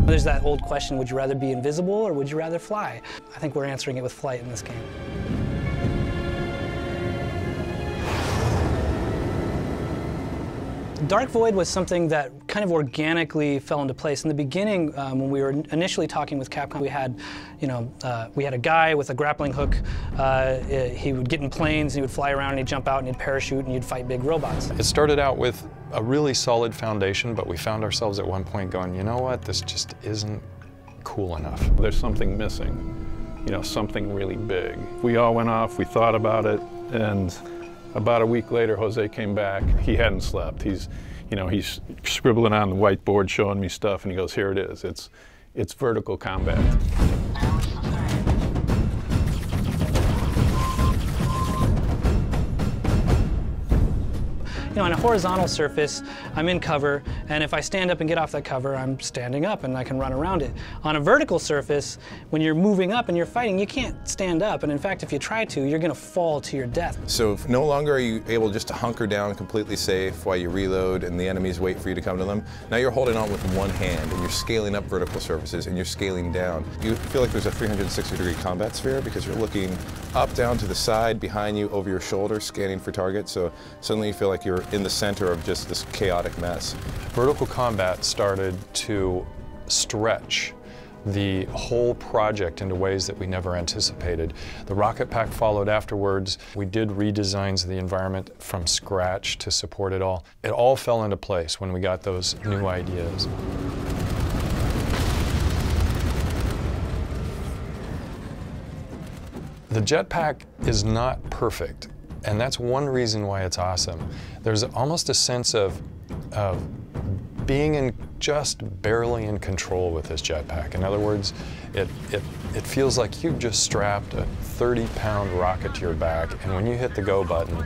There's that old question, would you rather be invisible or would you rather fly? I think we're answering it with flight in this game. Dark Void was something that kind of organically fell into place. In the beginning, when we were initially talking with Capcom, we had, we had a guy with a grappling hook. He would get in planes, and he would fly around, and he'd jump out, and he'd parachute, and he'd fight big robots. It started out with a really solid foundation, but we found ourselves at one point going, you know what, this just isn't cool enough. There's something missing, something really big. We all went off, we thought about it, and about a week later, Jose came back. He hadn't slept. He's scribbling on the whiteboard, showing me stuff, and he goes, "Here it is. It's vertical combat." On a horizontal surface, I'm in cover, and if I stand up and get off that cover, I'm standing up and I can run around it. On a vertical surface, when you're moving up and you're fighting, you can't stand up, and in fact, if you try to, you're gonna fall to your death. So no longer are you able just to hunker down completely safe while you reload and the enemies wait for you to come to them. Now you're holding on with one hand, and you're scaling up vertical surfaces, and you're scaling down. You feel like there's a 360-degree combat sphere because you're looking up, down, to the side, behind you, over your shoulder, scanning for targets, so suddenly you feel like you're in the center of just this chaotic mess. Vertical combat started to stretch the whole project into ways that we never anticipated. The rocket pack followed afterwards. We did redesigns of the environment from scratch to support it all. It all fell into place when we got those new ideas. The jetpack is not perfect, and that's one reason why it's awesome. There's almost a sense of being just barely in control with this jetpack. In other words, it feels like you've just strapped a 30-pound rocket to your back, and when you hit the go button,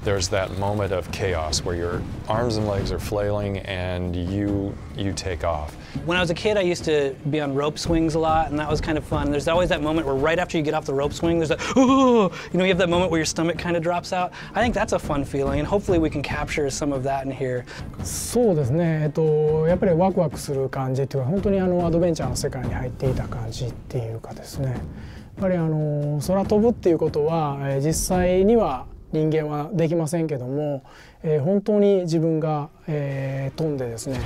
there's that moment of chaos where your arms and legs are flailing and you take off. When I was a kid, I used to be on rope swings a lot, and that was kind of fun. There's always that moment where right after you get off the rope swing, there's that, ooh, you have that moment where your stomach kind of drops out. I think that's a fun feeling, and hopefully we can capture some of that in here. そうですね、やっぱりワクワクする感じっていうか、本当にアドベンチャーの世界に入っていた感じっていうかですね。やっぱり空飛ぶっていうことは、実際には人間はできませんけども、本当に自分が、飛んでですね。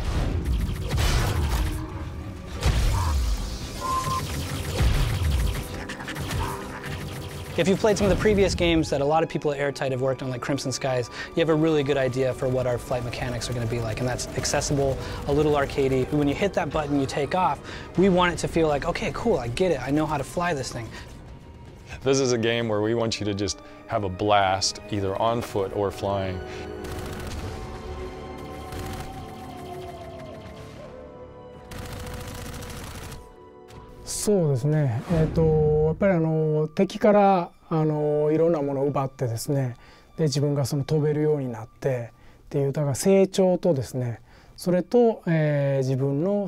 If you've played some of the previous games that a lot of people at Airtight have worked on, like Crimson Skies, you have a really good idea for what our flight mechanics are going to be like, and that's accessible, a little arcadey. When you hit that button, you take off. We want it to feel like, okay, cool, I get it, I know how to fly this thing. This is a game where we want you to just have a blast, either on foot or flying.そうですね、やっぱり敵からいろんなものを奪ってですね、で自分が飛べるようになってっていうだから成長とですね、それと、自分の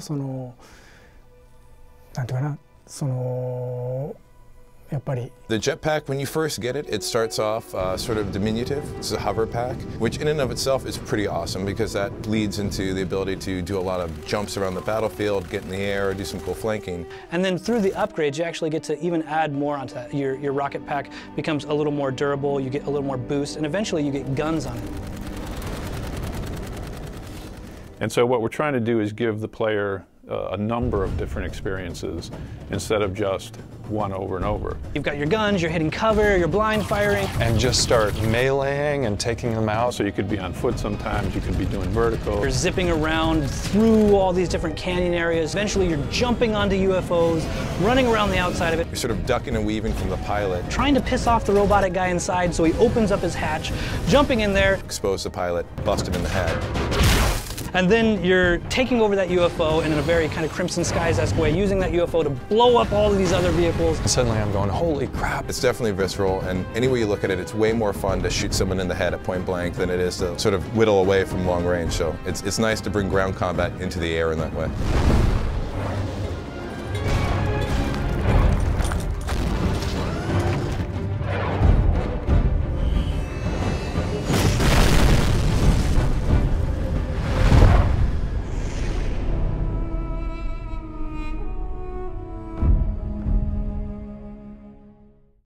なんていうかなやっぱり The jetpack, when you first get it, it starts off sort of diminutive. It's a hover pack, which in and of itself is pretty awesome because that leads into the ability to do a lot of jumps around the battlefield, get in the air, do some cool flanking. And then through the upgrades, you actually get to even add more onto that. Your rocket pack becomes a little more durable, you get a little more boost, and eventually you get guns on it. And so what we're trying to do is give the player a number of different experiences instead of just one over and over. You've got your guns, you're hitting cover, you're blind firing. And just start meleeing and taking them out. So you could be on foot sometimes, you could be doing vertical. You're zipping around through all these different canyon areas. Eventually you're jumping onto UFOs, running around the outside of it. You're sort of ducking and weaving from the pilot. Trying to piss off the robotic guy inside, so he opens up his hatch, jumping in there. Expose the pilot, bust him in the head. And then you're taking over that UFO and in a very kind of Crimson Skies-esque way, using that UFO to blow up all of these other vehicles. And suddenly I'm going, holy crap. It's definitely visceral, and any way you look at it, it's way more fun to shoot someone in the head at point blank than it is to sort of whittle away from long range. So it's nice to bring ground combat into the air in that way.